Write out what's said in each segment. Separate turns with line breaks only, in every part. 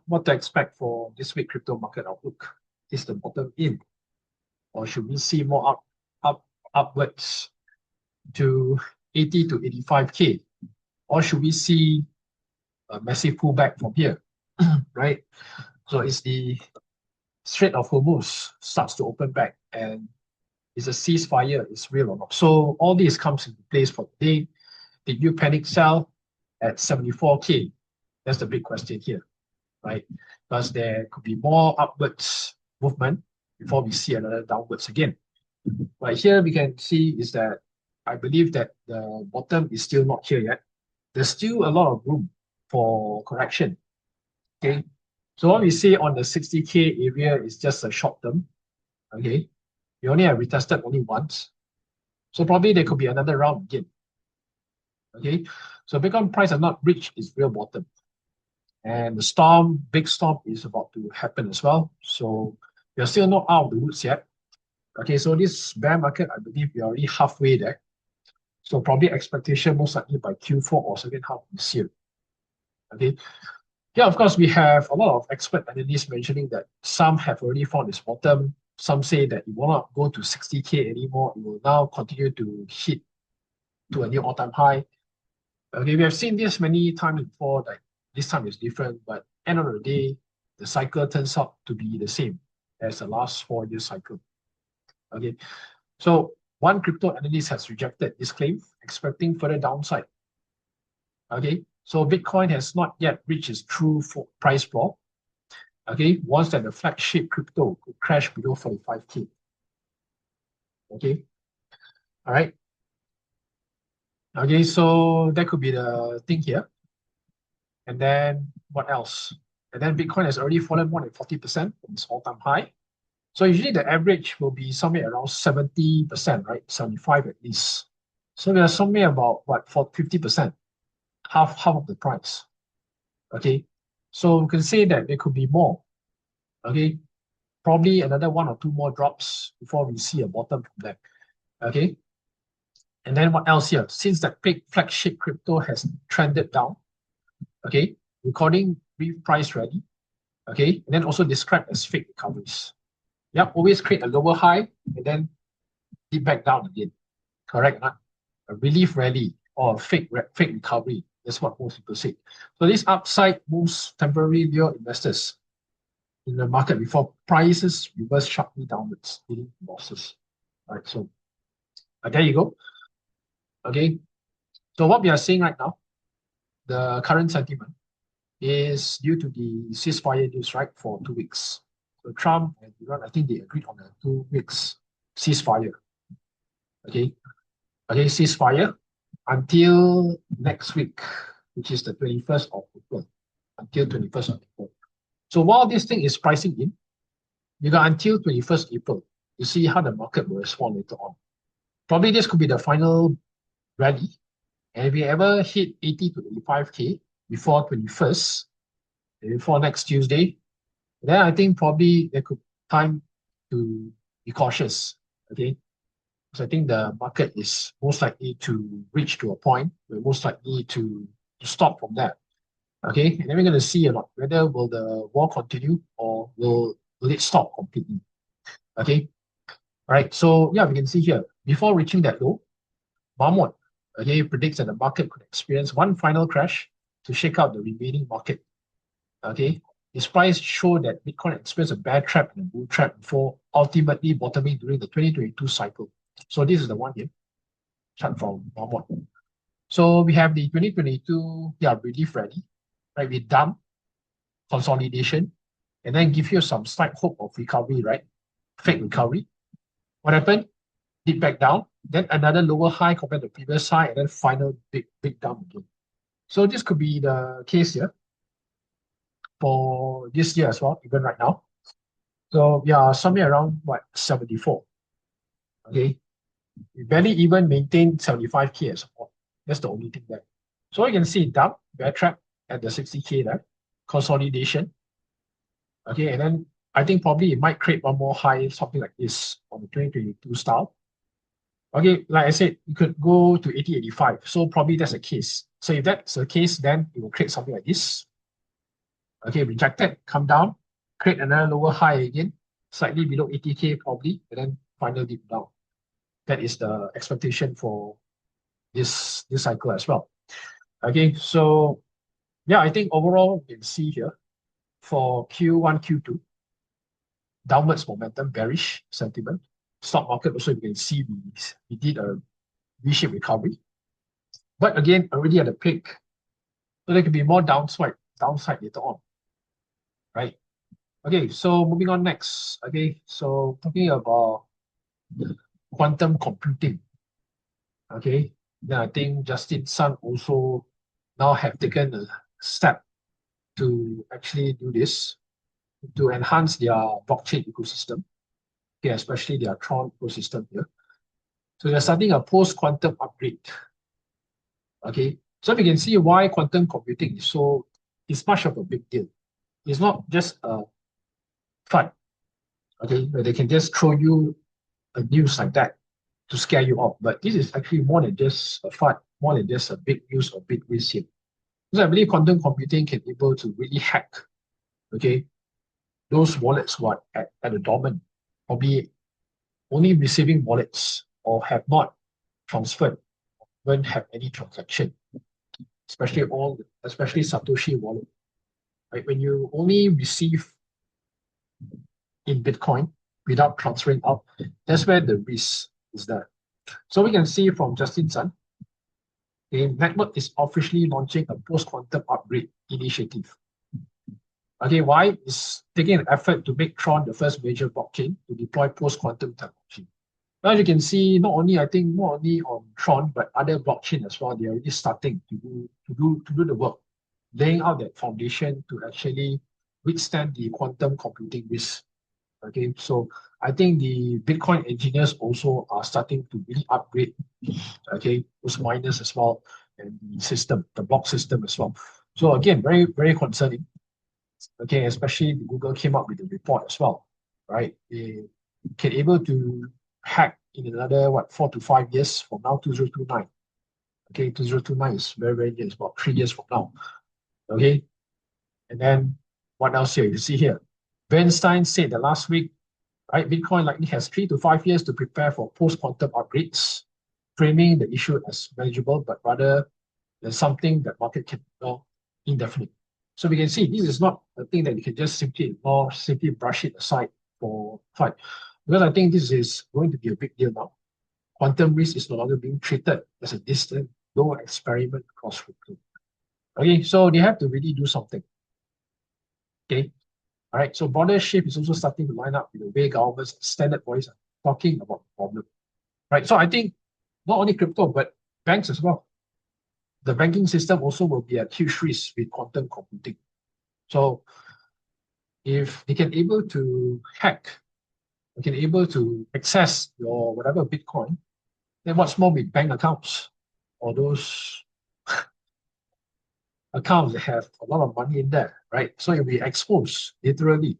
what to expect for this week crypto market outlook? Is the bottom in, or should we see more upwards to 80 to 85K, or should we see a massive pullback from here, right? So is the Strait of Hormuz starts to open back, and is a ceasefire is real or not? So all this comes into place for today. Did you panic sell at 74K? That's the big question here, right? Because there could be more upwards movement before we see another downwards again. But here we can see is that I believe that the bottom is still not here yet. There's still a lot of room for correction. Okay, so what we see on the 60K area is just a short term. Okay, we only have retested only once, so probably there could be another round again. Okay, so Bitcoin price has not reached its real bottom, and the storm, big storm, is about to happen as well. So we are still not out of the woods yet. Okay, so this bear market, I believe we are already halfway there. So probably expectation most likely by Q4 or second half of this year. Okay. Yeah, of course, we have a lot of expert analysts mentioning that some have already found its bottom. Some say that it will not go to 60K anymore. It will now continue to hit to a new all-time high. Okay, we have seen this many times before, like this time is different, but end of the day, the cycle turns out to be the same as the last 4-year cycle. Okay, so one crypto analyst has rejected this claim, expecting further downside. Okay, so Bitcoin has not yet reached its true price floor. Okay, once that the flagship crypto could crash below 45K. Okay, all right. Okay, so that could be the thing here. And then what else? And then Bitcoin has already fallen more than 40% from its all-time high. So usually the average will be somewhere around 70%, right? 75 at least. So we are somewhere about what, for 50%, half of the price. Okay, so we can say that there could be more. Okay, probably another 1 or 2 more drops before we see a bottom from there. Okay, and then what else here? Since that big flagship crypto has trended down, okay, recording brief price rally, okay, and then also described as fake recoveries. Yep, always create a lower high and then dip back down again. Correct, huh? A relief rally or a fake recovery. That's what most people say. So this upside moves temporary lure investors in the market before prices reverse sharply downwards, leading to losses. All right, so there you go. Okay, so what we are seeing right now, the current sentiment is due to the ceasefire news, right, for 2 weeks. So Trump and Iran, I think they agreed on a 2 weeks ceasefire. Okay, ceasefire until next week, which is the 21st of April, until 21st of April. So while this thing is pricing in, you got until 21st April to see how the market will respond later on. Probably this could be the final rally. And if we ever hit 80 to 85K before 21st, before next Tuesday, then I think probably there could be time to be cautious. Okay, so I think the market is most likely to reach to a point where most likely to stop from that. Okay, and then we're going to see a lot whether will the war continue or will it stop completely. Okay, all right. So yeah, we can see here before reaching that low, Mahmoud predicts that the market could experience one final crash to shake out the remaining market. Okay, his price showed that Bitcoin experienced a bear trap and a bull trap before ultimately bottoming during the 2022 cycle. So this is the one here, chart from Mahmoud. So we have the 2022 relief rally, right? We dump consolidation and then give you some slight hope of recovery, right? Fake recovery. What happened? Dip back down, then another lower high compared to the previous high, and then final big dump again. So this could be the case here for this year as well, even right now. So we are somewhere around what, 74. Okay, we barely even maintain 75K as support. That's the only thing there. So you can see dump, bear trap at the 60K there, consolidation. Okay, and then I think probably it might create one more high, something like this on the 2022 style. Okay, like I said, you could go to 80, 85. So probably that's a case. So if that's the case, then it will create something like this. Okay, rejected, come down, create another lower high again, slightly below 80K probably, and then final dip down. That is the expectation for this cycle as well. Okay, so yeah, I think overall you can see here for Q1, Q2, downwards momentum, bearish sentiment. Stock market also you can see we did a V-shaped recovery. But again, already at a peak. So there could be more downside later on. Right? Okay, so moving on next. Okay, so talking about quantum computing. Okay, then I think Justin Sun also now have taken a step to actually do this, to enhance their blockchain ecosystem, okay, especially their Tron ecosystem here. So they're starting a post-quantum upgrade. Okay, so we can see why quantum computing is much of a big deal. It's not just a fun, okay, where they can just throw you a news like that to scare you off. But this is actually more than just a fun, more than just a big news or big risk here. Because I believe quantum computing can be able to really hack, okay, those wallets what at the dormant, probably only receiving wallets or have not transferred, won't have any transaction, especially Satoshi wallet. Right? When you only receive in Bitcoin without transferring out, that's where the risk is there. So we can see from Justin Sun, the network is officially launching a post-quantum upgrade initiative. Okay, why? It's taking an effort to make Tron the first major blockchain to deploy post-quantum technology. Now you can see not only on Tron, but other blockchain as well, they're already starting to do the work, laying out that foundation to actually withstand the quantum computing risk. Okay, so I think the Bitcoin engineers also are starting to really upgrade, okay, those miners as well, and the system, the block system as well. So again, very, very concerning. Okay, especially Google came up with a report as well, right? They can able to hack in another 4 to 5 years from now, 2029. Okay, 2029 is very, very near. It's about 3 years from now. Okay, and then what else here? You see here, Bernstein said that last week, right, Bitcoin likely has 3 to 5 years to prepare for post-quantum upgrades, framing the issue as manageable, but rather than something that market can ignore indefinitely. So we can see this is not a thing that you can just simply ignore, simply brush it aside for fun. Because I think this is going to be a big deal now. Quantum risk is no longer being treated as a distant, low experiment across crypto. Okay, so they have to really do something. Okay, all right, so broader shift is also starting to line up with the way governments and standard bodies are talking about the problem. Right, so I think not only crypto, but banks as well. The banking system also will be at huge risk with quantum computing. So if they can able to hack, they can able to access your whatever Bitcoin, then what's more with bank accounts or those accounts that have a lot of money in there, right? So you'll be exposed, literally.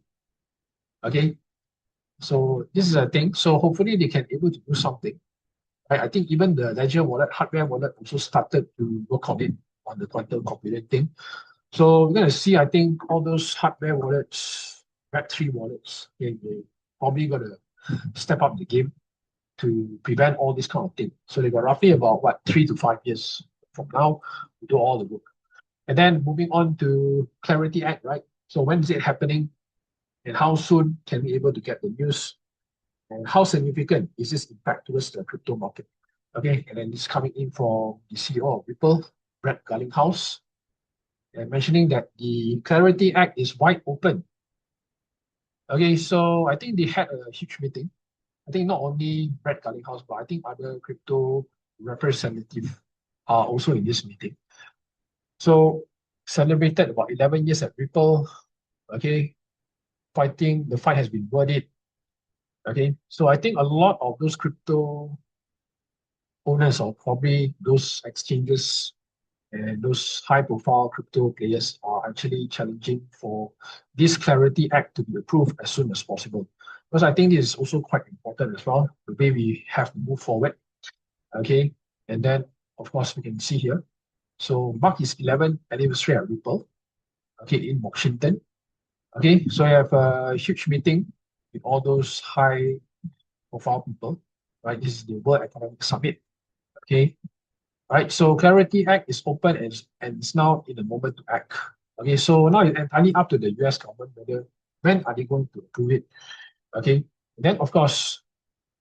Okay. So this is a thing. So hopefully they can able to do something. Right? I think even the Ledger wallet, hardware wallet also started to work on it on the quantum computing thing. So we're gonna see, I think, all those hardware wallets, Web3 wallets, they probably gonna step up the game to prevent all this kind of thing. So they got roughly about 3 to 5 years from now to do all the work. And then moving on to Clarity Act, right? So when is it happening? And how soon can we able to get the news? And how significant is this impact towards the crypto market? Okay, and then this coming in from the CEO of Ripple, Brett Garlinghouse, and mentioning that the Clarity Act is wide open. Okay, so I think they had a huge meeting. I think not only Brett Garlinghouse, but I think other crypto representatives are also in this meeting. So celebrated about 11 years at Ripple. Okay, the fight has been worth it. Okay, so I think a lot of those crypto owners or probably those exchanges and those high-profile crypto players are actually challenging for this Clarity Act to be approved as soon as possible. Because I think this is also quite important as well, the way we have to move forward. Okay, and then of course we can see here. So mark his 11th anniversary at Ripple. okay, in Washington. Okay, so I have a huge meeting with all those high-profile people, right? This is the World Economic Summit. Okay, right. So Clarity Act is open and it's now in the moment to act. Okay, so now it's entirely up to the US government whether when are they going to approve it. Okay, and then of course,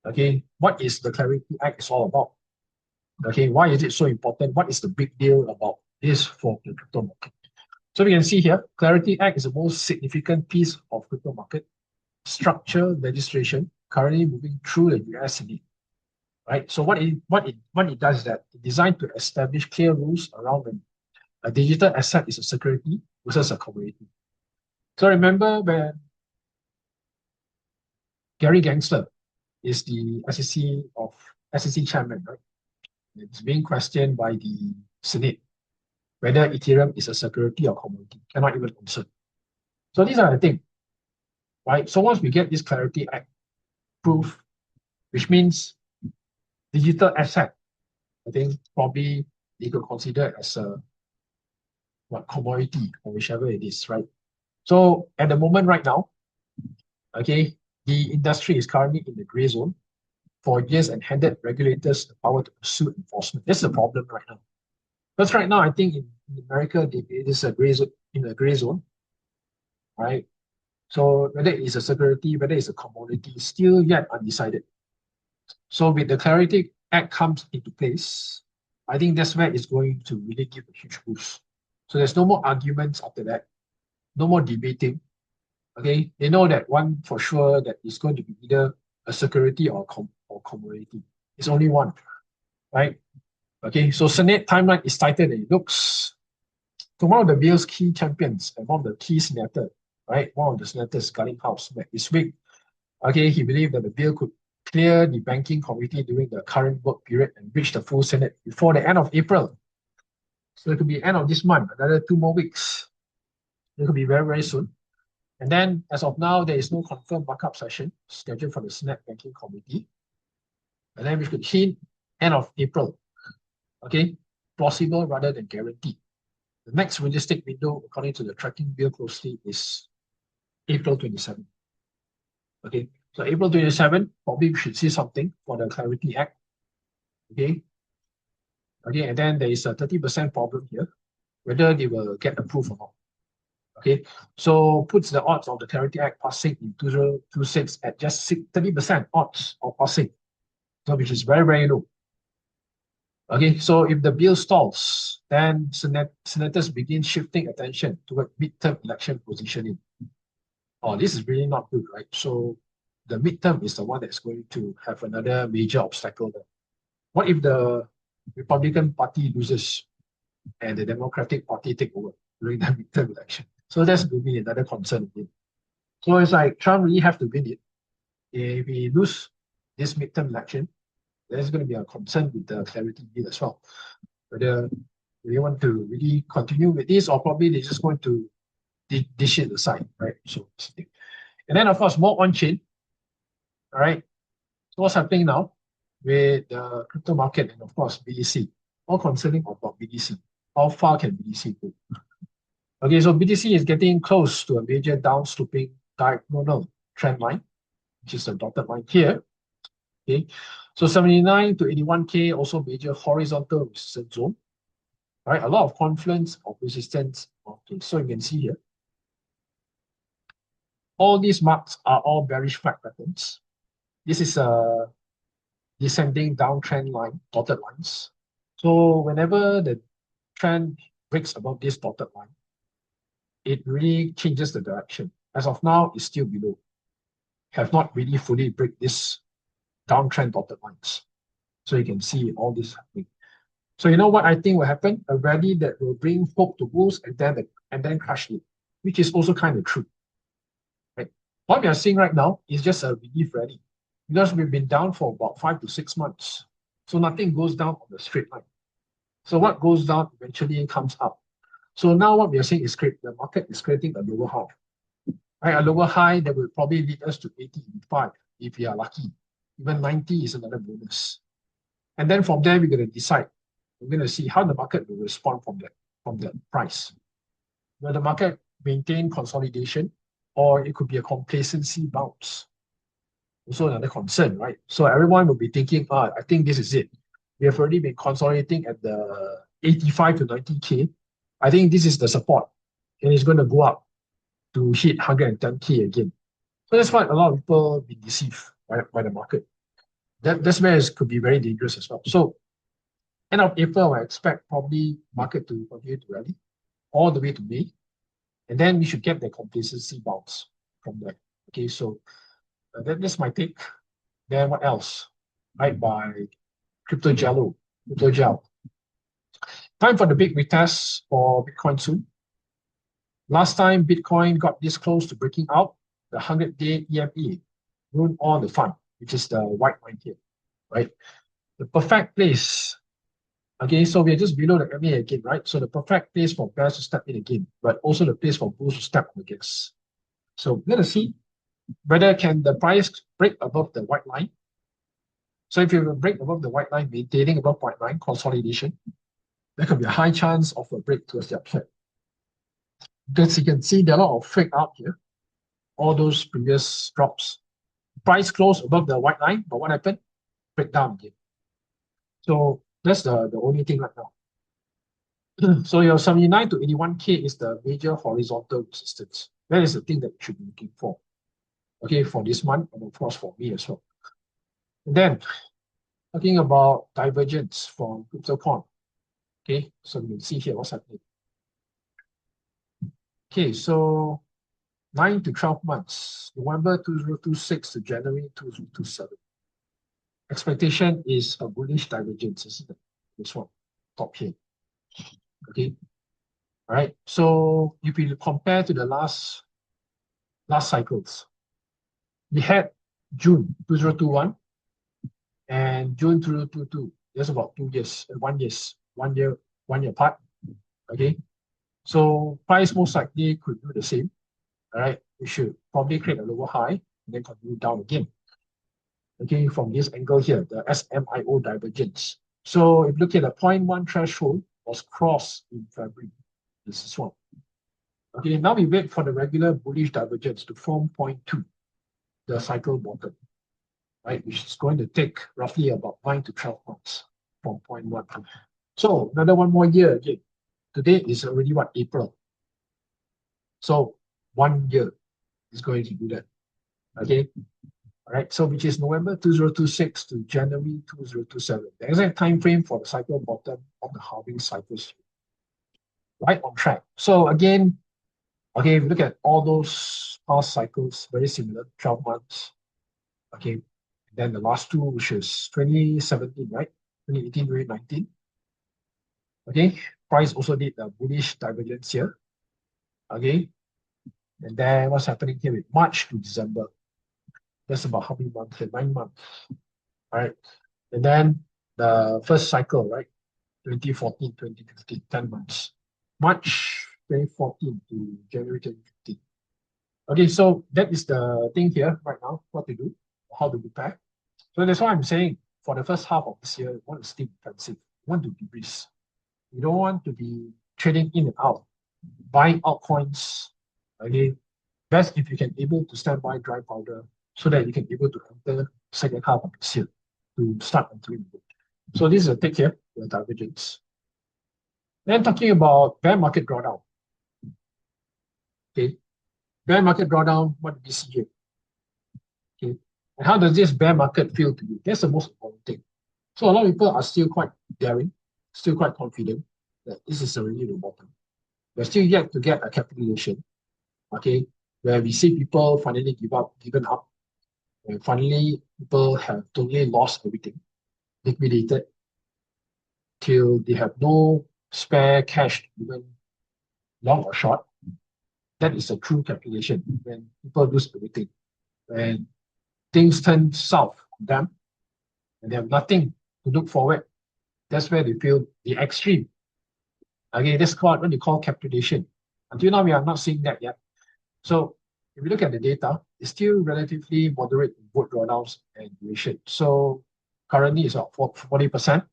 okay, what is the Clarity Act is all about? Okay, why is it so important? What is the big deal about this for the crypto market? So we can see here, Clarity Act is the most significant piece of crypto market structure legislation currently moving through the US Senate. Right. So what it does is that it's designed to establish clear rules around when a digital asset is a security versus a commodity. So remember when Gary Gensler is the SEC chairman, right? It's being questioned by the Senate whether Ethereum is a security or commodity. Cannot even answer. So these are the things, right? So once we get this Clarity Act proof, which means digital asset, I think probably they could consider it as a commodity or whichever it is, right? So at the moment right now, okay, the industry is currently in the gray zone for years and handed regulators the power to pursue enforcement. That's the problem right now. Because right now, I think in America, it is a gray zone, in a gray zone, right? So whether it's a security, whether it's a commodity, still yet undecided. So with the Clarity Act comes into place, I think that's where it's going to really give a huge boost. So there's no more arguments after that, no more debating. Okay, they know that one for sure that it's going to be either a security or commodity. It's only one, right? Okay, so Senate timeline is tighter than it looks. So one of the bill's key champions and one of the key senators, right? One of the senators, House, met this week. Okay, he believed that the bill could clear the banking committee during the current work period and reach the full Senate before the end of April. So it could be end of this month, another 2 more weeks. It could be very, very soon. And then, as of now, there is no confirmed markup session scheduled for the Senate Banking Committee. And then we could hint end of April. Okay, plausible rather than guaranteed. The next realistic window, according to the tracking bill closely, is April 27. Okay, so April 27, probably we should see something for the Clarity Act. Okay, okay, and then there is a 30% problem here, whether they will get approved or not. Okay, so puts the odds of the Clarity Act passing in 2026 at just 30% odds of passing, so which is very, very low. Okay, so if the bill stalls, then senators begin shifting attention toward midterm election positioning. Oh, this is really not good, right? So the midterm is the one that's going to have another major obstacle there. What if the Republican Party loses and the Democratic Party take over during the midterm election? So that's going to be another concern again. So it's like Trump really have to win it. If he lose this midterm election, there's going to be a concern with the Clarity bill as well. Whether they want to really continue with this or probably they're just going to dish it aside, right? So, and then of course, more on-chain, all right? So what's happening now with the crypto market and of course, BTC? All concerning about BTC. How far can BTC go? Okay, so BTC is getting close to a major down-sloping diagonal trend line, which is the dotted line here. Okay, so 79 to 81K, also major horizontal resistance zone. Right, a lot of confluence of resistance. Okay, so you can see here, all these marks are all bearish flag patterns. This is a descending downtrend line, dotted lines. So whenever the trend breaks above this dotted line, it really changes the direction. As of now, it's still below. Have not really fully break this downtrend dotted lines. So you can see all this happening. So you know what I think will happen? A rally that will bring hope to bulls and then crash it, which is also kind of true. Right? What we are seeing right now is just a relief rally because we've been down for about 5 to 6 months. So nothing goes down on the straight line. So what goes down eventually comes up. So now what we are saying is the market is creating a lower high. Right? A lower high that will probably lead us to 85 if we are lucky. Even 90 is another bonus. And then from there, we're going to decide. We're going to see how the market will respond from that price. Will the market maintain consolidation, or it could be a complacency bounce. Also another concern, right? So everyone will be thinking, I think this is it. We have already been consolidating at the 85 to 90K. I think this is the support, and it's going to go up to hit 110K again. So that's why a lot of people be deceived by the market. That's where it could be very dangerous as well. So end of April, I expect probably market to continue to rally all the way to May. And then we should get the complacency bounce from there. Okay, so that's my take. Then what else? Right, by crypto-gel. Time for the big retest for Bitcoin soon. Last time Bitcoin got this close to breaking out, the 100-day EMA ruined all the fun, which is the white line here, right? The perfect place. Okay, so we're just below the EMA again, right? So the perfect place for bears to step in again, but also the place for bulls to step on the gas. So let us see whether can the price break above the white line. So if you break above the white line, maintaining above white line, consolidation, there could be a high chance of a break towards the upside. Because you can see there are a lot of fake out here. All those previous drops. Price closed above the white line, but what happened? Break down again. So that's the only thing right now. So your 79 to 81K is the major horizontal resistance. That is the thing that you should be looking for. Okay, for this month, and of course for me as well. And then, talking about divergence from crypto-con. Okay, so you can see here what's happening. Okay, so 9 to 12 months, November 2026 to January 2027. Expectation is a bullish divergence, isn't it? This one, top here. Okay, all right. So if you compare to the last cycles, we had June 2021 and June 2022. That's about 2 years, 1 year apart. Okay, so price most likely could do the same. All right, we should probably create a lower high and then continue down again. Okay, from this angle here, the SMIO divergence. So if you look at the 0.1 threshold was crossed in February. This is one. Okay, now we wait for the regular bullish divergence to form 0.2, the cycle bottom, right? Which is going to take roughly about 9 to 12 months from 0.1. So another 1 more year again. Today is already what, April. So 1 year is going to do that. Okay. All right. So which is November 2026 to January 2027. The exact time frame for the cycle bottom of the halving cycles. Right on track. So again, okay, if you look at all those past cycles, very similar, 12 months. Okay. And then the last two, which is 2017, right? 2018, 2019. Okay. Price also did a bullish divergence here. Okay. And then what's happening here with March to December? That's about how many months here? 9 months. All right. And then the first cycle, right? 2014, 2015, 10 months. March 2014 to January 2015. Okay, so that is the thing here right now, what to do, how to prepare. So that's why I'm saying for the first half of this year, you want to stay defensive. You want to de-risk. You don't want to be trading in and out, buying altcoins. Okay, best if you can able to stand by dry powder so that you can be able to enter second half of this year to start entering. So this is a take here, the divergence. Then talking about bear market drawdown. Okay, bear market drawdown, what do we see here? Okay, and how does this bear market feel to you? That's the most important thing. So a lot of people are still quite daring, still quite confident that this is already the bottom. We're still yet to get a capitulation. Okay, where we see people finally given up, and finally people have totally lost everything, liquidated, till they have no spare cash, even long or short. That is a true calculation when people lose everything. When things turn south on them and they have nothing to look forward, that's where they feel the extreme. Okay, that's called what they call capitulation. Until now, we are not seeing that yet. So if you look at the data, it's still relatively moderate in both drawdowns and duration. So currently it's about 40%,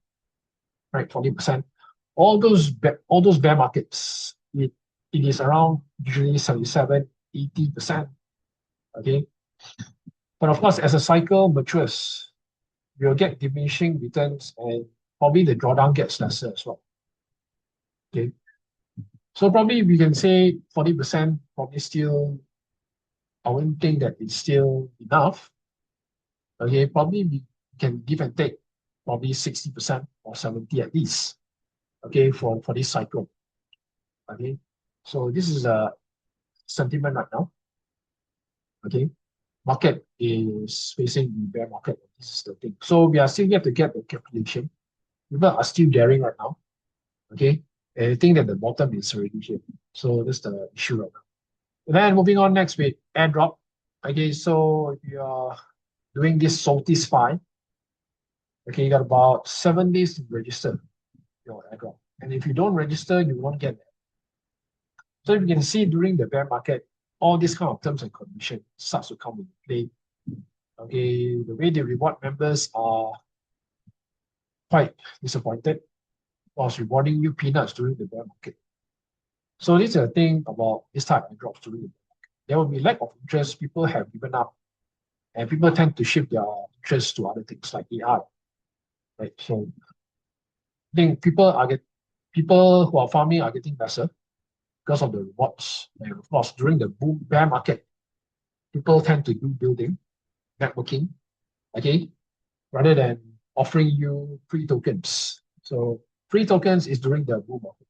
right? 40%. All those bear markets, it it is around usually 77, 80%. Okay. But of course, as a cycle matures, you'll get diminishing returns and probably the drawdown gets lesser as well. Okay. So probably we can say 40% probably still, I wouldn't think that it's still enough. Okay, probably we can give and take probably 60% or 70 at least. Okay, for this cycle. Okay, so this is a sentiment right now. Okay, market is facing the bear market. This is the thing. So we are still yet to get the calculation. People are still daring right now. Okay, and I think that the bottom is already here. So that's the issue right now. And then moving on next with airdrop. Okay, so if you are doing this 𝗧𝗶𝗺𝗀𝗀𝗀𝗀, okay, you got about 7 days to register your airdrop. And if you don't register, you won't get that. So you can see during the bear market, all these kind of terms and conditions starts to come into play. Okay, the way they reward members are quite disappointed, whilst rewarding you peanuts during the bear market. So this is the thing about this type of drops during the bear market. There will be lack of interest, people have given up, and people tend to shift their interest to other things like AI. Right? So I think people who are farming are getting better because of the rewards. And of course, during the bear market, people tend to do building, networking, okay, rather than offering you free tokens. So free tokens is during the bull market.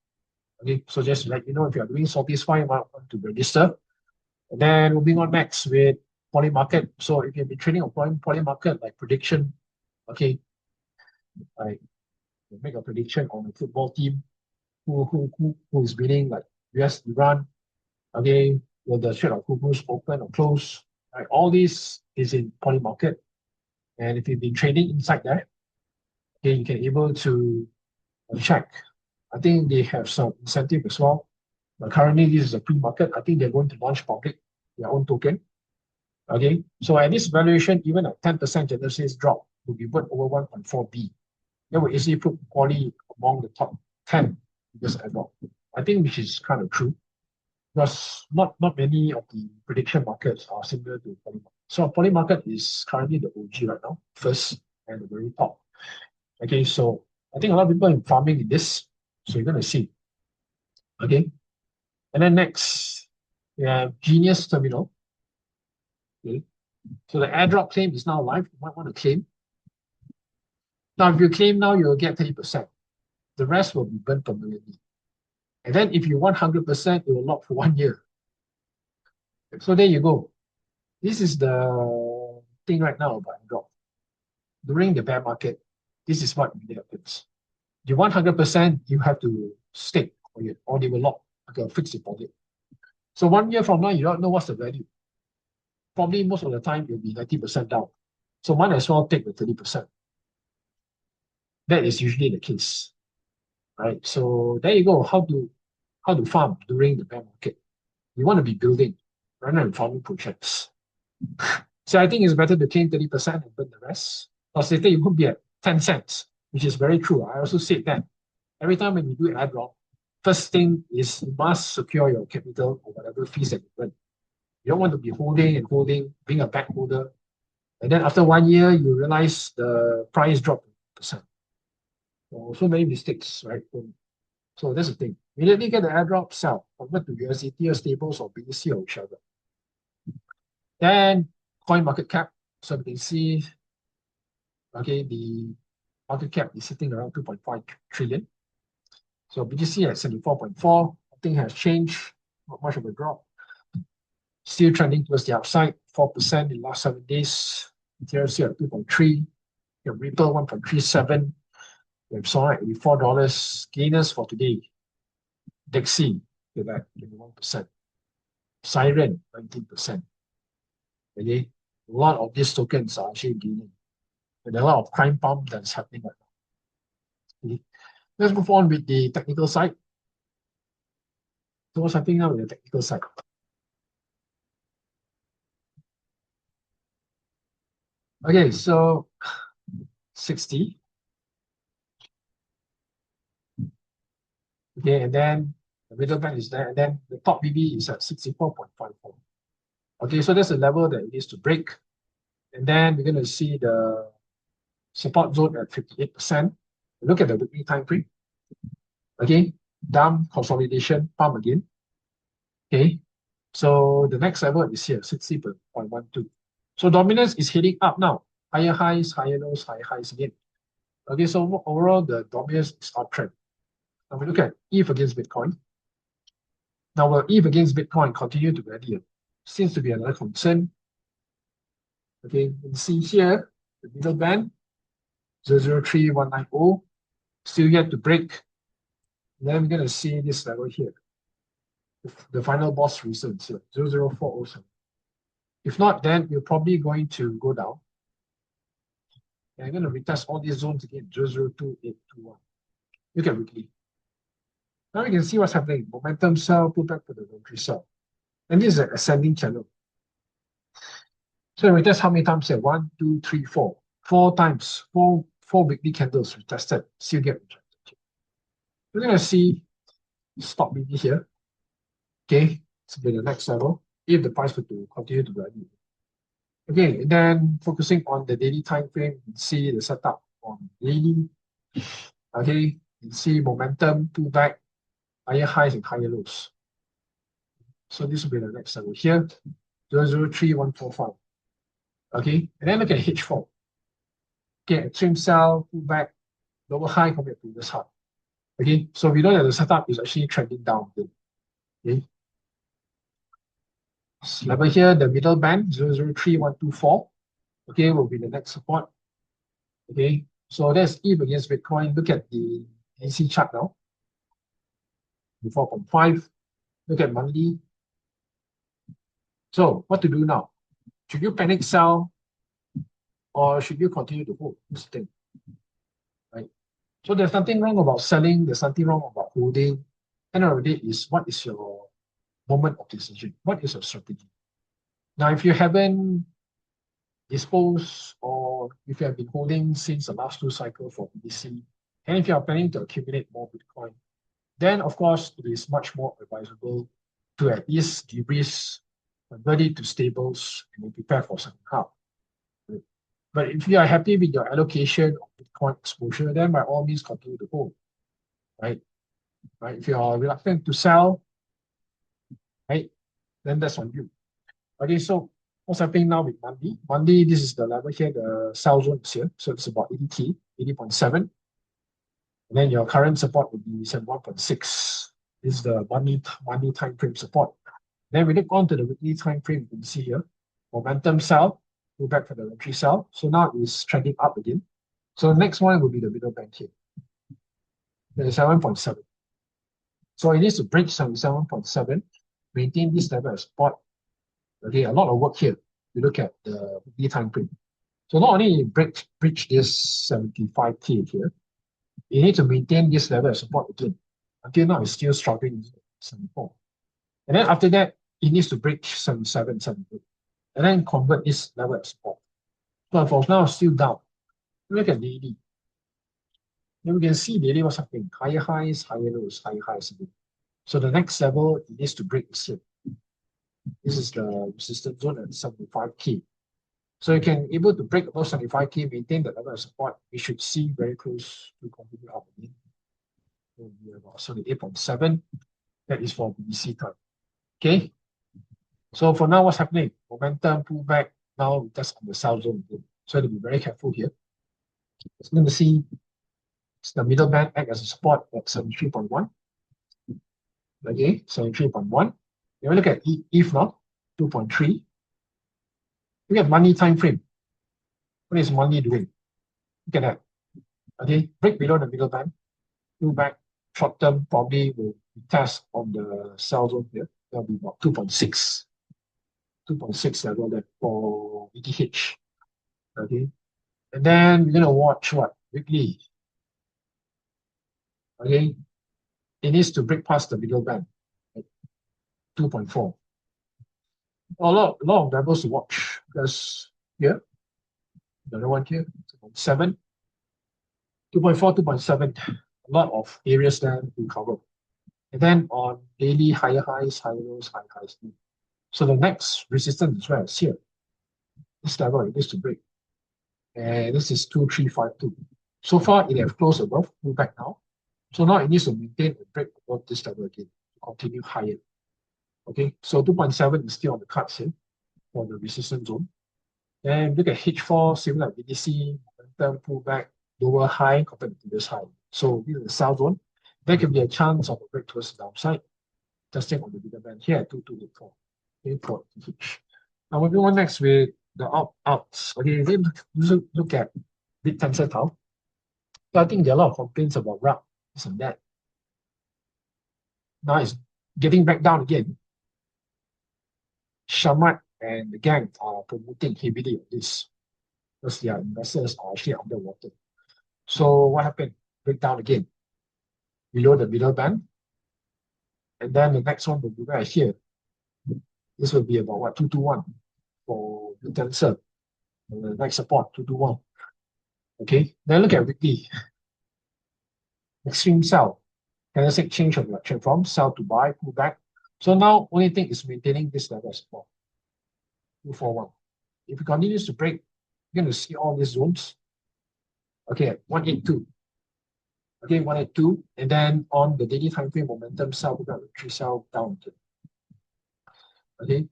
Okay, so just like, you know, if you are doing 𝗧𝗶𝗺𝗀𝗀𝗀𝗀, you might want to register. And then moving on next with poly market. So if you've been trading on poly market, like prediction, okay, like you make a prediction on a football team who is winning, like US, Iran, okay, will the Strait of Hormuz open or close? Right, all this is in poly market. And if you've been trading inside there, okay, you can able to check. I think they have some incentive as well. But currently, this is a pre-market. I think they're going to launch public their own token. Okay, so at this valuation, even a 10% Genesis drop will be worth over 1.4 B. That will easily put Poly among the top 10 biggest airdrop. I think which is kind of true, because not many of the prediction markets are similar to Poly market. So Poly market is currently the OG right now, first and the very top. Okay, so I think a lot of people are farming in this, so you're going to see. Okay, and then next, we have Genius Terminal. Okay, so the airdrop claim is now live. You might want to claim. Now, if you claim now, you'll get 30%. The rest will be burnt permanently. And then if you want 100%, it will lock for 1 year. So there you go. This is the thing right now about airdrop. During the bear market, this is what really happens. You want 100%, you have to stake for it, or they will lock like a fixed deposit. So 1 year from now, you don't know what's the value. Probably most of the time, you'll be 90% down. So might as well take the 30%. That is usually the case, right? So there you go. How to farm during the bear market. You want to be building rather than farming projects. So I think it's better to claim 30% and burn the rest. Because later you could be at 10 cents, which is very true. I also said that every time when you do airdrop, first thing is you must secure your capital or whatever fees that you burn. You don't want to be holding and holding, being a back holder. And then after 1 year, you realize the price dropped 1%. So many mistakes, right? So that's the thing. Immediately get the airdrop, sell, convert to USDT or stables or BTC or whichever. Then coin market cap. So we can see, okay, the market cap is sitting around 2.5 trillion. So BTC at 74.4, nothing has changed, not much of a drop. Still trending towards the upside, 4% in the last 7 days. Ethereum still at 2.3. You have Ripple 1.37. We have Solana at $84. Gainers for today. DEXI, you're at 21%. Siren, 19%. Okay, a lot of these tokens are actually gaining. And a lot of crime pump that's happening right now. Okay. Let's move on with the technical side. So what's happening now with the technical side? Okay, so 60. Okay, and then The middle band is there, and then the top BB is at 64.54. Okay, so that's the level that it needs to break. And then we're going to see the support zone at 58%. Look at the weekly time frame. Okay, dump, consolidation, pump again. Okay, so the next level is here, 60.12. So dominance is heading up now. Higher highs, higher lows, higher highs again. Okay, so overall, the dominance is uptrend. Now we look at ETH against Bitcoin. Now, will ETH against Bitcoin continue to rally? Seems to be another concern. Okay, you can see here, the middle band, 0.03190, still yet to break. And then we're going to see this level here. The final boss resistance here, 0.0407. If not, then you're probably going to go down. And I'm going to retest all these zones again, 0.02821. Look at weekly. Now you can see what's happening. Momentum sell, pullback for the voluntary sell. And this is an ascending channel. So we test how many times here? 1, 2, 3, 4. 4 times. Four weekly candles retested. Still get rejected. We're going to see stop BB here. Okay, so the next level. If the price were to continue to rally. Okay, and then focusing on the daily time frame, you see the setup on daily. Okay, you see momentum, pullback, higher highs and higher lows. So this will be the next level here, 0.03145. Okay, and then look at H4. Okay, extreme sell, pullback, lower high compared to this high. Okay, so we know that the setup is actually trending down. Okay, level here, the middle band, 0.03124. Okay, will be the next support. Okay, so that's ETH against Bitcoin. Look at the AC chart now. 4.5. Look at monthly. So what to do now? Should you panic sell or should you continue to hold this thing? Right? So there's nothing wrong about selling, there's nothing wrong about holding. End of the day is what is your moment of decision? What is your strategy? Now, if you haven't disposed or if you have been holding since the last 2 cycles for BTC, and if you are planning to accumulate more Bitcoin, then of course it is much more advisable to at least de-risk, convert it to stables, and prepare for second half. Right? But if you are happy with your allocation of Bitcoin exposure, then by all means continue to hold. Right? Right? If you are reluctant to sell, right, then that's on you. Okay, so what's happening now with Monday? Monday, this is the level here, the sell zone is here. So it's about 80T, 80.7. And then your current support would be 71.6. This is the monthly time frame support. Then we look on to the weekly time frame, you can see here, momentum sell, go back for the entry sell. So now it's trending up again. So the next one will be the middle band here. 77.7. So it needs to break 77.7, maintain this level of support. Okay, a lot of work here. You look at the weekly time frame. So not only breach this 75K here, you need to maintain this level of support again. Until now, it's still struggling 74. And then after that, it needs to break 77, 78. And then convert this level of support. So for now, still down. Look at daily. Then we can see daily what's happening. Higher highs, higher lows, higher highs again. So the next level, it needs to break this here. This is the resistance zone at 75K. So you can able to break above 75K, maintain the level of support. We should see very close to continue up again. It will be about 78.7. That is for BTC time. Okay. So for now, what's happening? Momentum pullback. Now that's on the sell zone again. So to be very careful here. It's going to see the middle band act as a support at 73.1. Okay, 73.1. If we look at ETH now, 2.3. Look at monthly time frame. What is monthly doing? Look at that. Okay, break below the middle band, pullback, short term probably will test on the sell zone here. That'll be about 2.6. 2.6 level there for ETH. Okay, and then we're gonna watch what? Weekly. Okay, it needs to break past the middle band. 2.4. A lot of levels to watch because here, another one here, 2.7, 2.4, 2.7. A lot of areas there to cover. And then on daily higher highs, higher lows, higher highs. So the next resistance is where it's here. This level it needs to break. And this is 2352. So far it has closed above, move back now. So now it needs to maintain and break above this level again to continue higher. Okay, so 2.7 is still on the cards here for the resistance zone. And look at H4, similar like BTC, momentum pullback, lower high compared to previous high. So this is the sell zone. There can be a chance of a break towards the downside, testing on the bigger band here at 2284. Okay, for ETH. Now moving on next with the outs. Okay, look at big tensor tau. So I think there are a lot of complaints about RAP, this and that. Now it's getting back down again. 𝗧𝗶𝗺𝗀𝘀 and the gang are promoting heavily on this because their investors are actually underwater. So what happened? Break down again below the middle band. And then the next one will be right here. This will be about what, 221 for the tensor. And the next support, 221. Okay, then look at weekly. Extreme sell. Candlestick change of direction from sell to buy, pull back. So now only thing is maintaining this level of support. 241. If it continues to break, you're going to see all these zones. Okay, 182. Okay, 182. And then on the daily time frame, momentum sell, we're going to retreat sell down. Okay,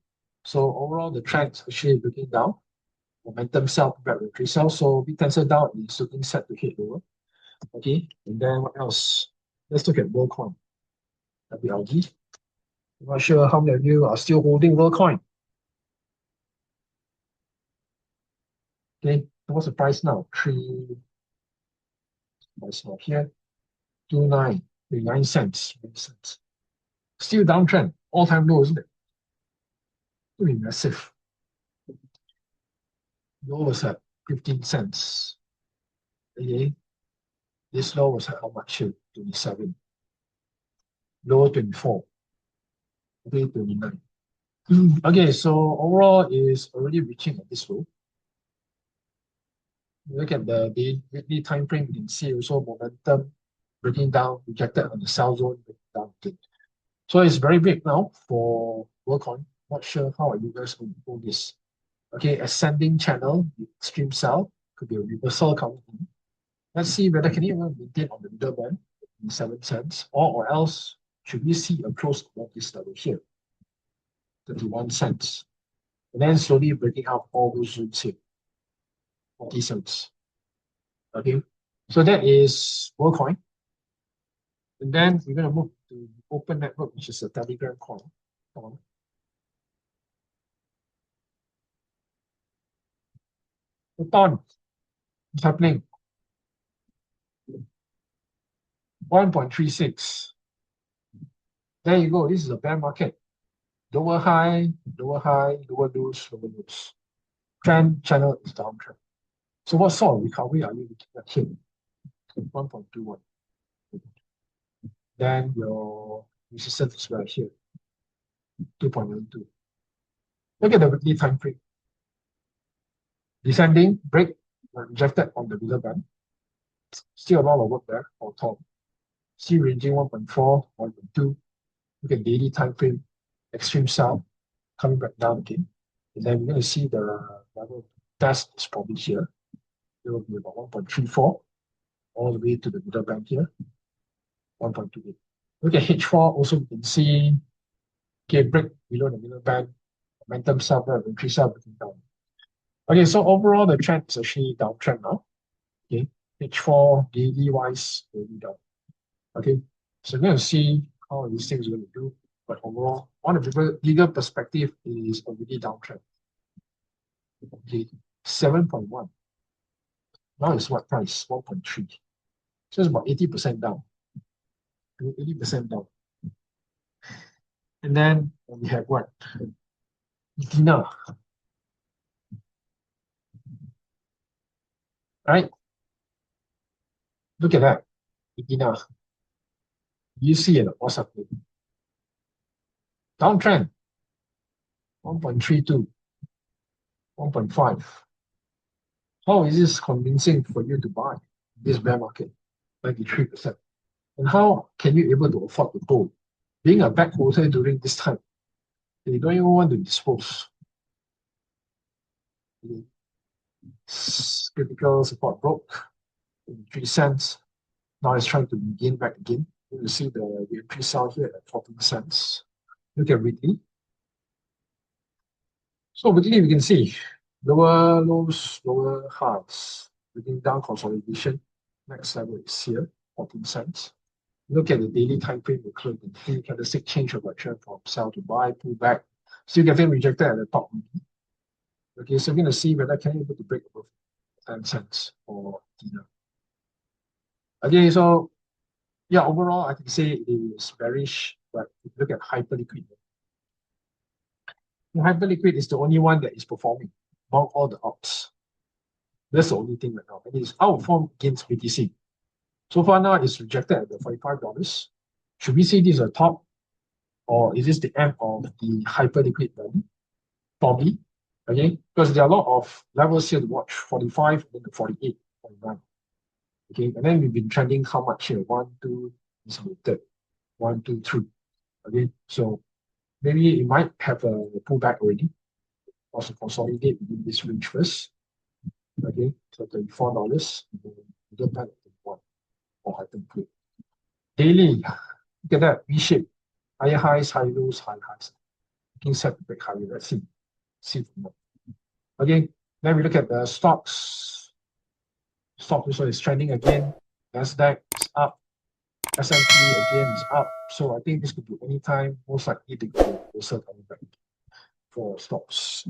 so overall the trend is actually looking down. Momentum sell, retreat sell. So big tensor down is looking set to hit lower. Okay, and then what else? Let's look at WorldCoin. WLD. I'm not sure how many of you are still holding WorldCoin. Okay, so what's the price now? Price now here, 29 cents. Still downtrend, all-time low, isn't it? Pretty massive. Low was at 15 cents. Okay, this low was at how much here? 27. Low 24. Okay, 29. Okay, so overall is already reaching at this low. Look at the weekly time frame, you can see also momentum breaking down, rejected on the sell zone, breaking down again. So it's very big now for WorldCoin. Not sure how are you guys going to hold this. Okay, ascending channel, extreme sell, could be a reversal coming in. Let's see whether can it even maintain on the middle band in 7 cents, or else should we see a close above this level here, 31 cents. And then slowly breaking out all those zones here. 40 cents. Okay, so that is WorldCoin. And then we're going to move to Open Network, which is a Telegram coin. What's happening? 1.36. There you go. This is a bear market. Lower high, lower high, lower lows, lower lows. Trend channel is downtrend. So what sort of recovery are you looking at here? 1.21. Then your resistance is right here, 2.92. Look at the weekly time frame. Descending, break, rejected on the middle band. Still a lot of work there for top. See ranging 1.4, 1.2. Look at daily time frame, extreme sell, coming back down again. And then we're going to see the level test is probably here. It will be about 1.34 all the way to the middle band here, 1.28. Look at H4, also you can see, okay, break below the middle band, momentum sell, entry sell, breaking down. Okay, so overall the trend is actually downtrend now. Okay, H4 daily wise will be down. Okay, so we're going to see how these things are going to do. But overall, on a bigger perspective, it is already downtrend. Okay, 7.1. Now it's what price? 1.3. So it's about 80% down. 80% down. And then we have what? Dina. Right? Look at that. Dina. You see it, what's happening? Downtrend. 1.32. 1.5. How is this convincing for you to buy this bear market? 93%. And how can you able to afford to hold being a back holder during this time, they don't even want to dispose. Critical support broke in 3 cents. Now it's trying to begin back again. You see the entry sell here at 14 cents. Look at weekly. So weekly, we can see lower lows, lower highs, within down consolidation. Next level is here, 14 cents. Look at the daily time frame, we close the 3 candlestick change of direction from sell to buy, pull back, still getting rejected at the top. Okay, so we're going to see whether I can able to break above 10 cents for dinner. Okay, so yeah, overall, I can say it is bearish, but if you look at hyperliquid, the hyperliquid is the only one that is performing among all the alts. That's the only thing right now. And it's outperformed against BTC. So far now, it's rejected at the $45. Should we see this as a top, or is this the end of the hyperliquid rally? Probably. Okay, because there are a lot of levels here to watch: 45 and then the 48.9. Okay, and then we've been trending how much here? 1, 2, 3, 1, 2, 3. Okay, so maybe it might have a pullback already. Also consolidate within this range first. Okay, so $34, middle band at 31 for hyperliquid. Daily, look at that V-shape, higher highs, high lows, high highs. Looking set to break higher. Let's see. See from that. Okay, then we look at the stocks. Stock also is trending again. Nasdaq is up. S&P again is up. So I think this could be any time, most likely to go also coming back for stocks.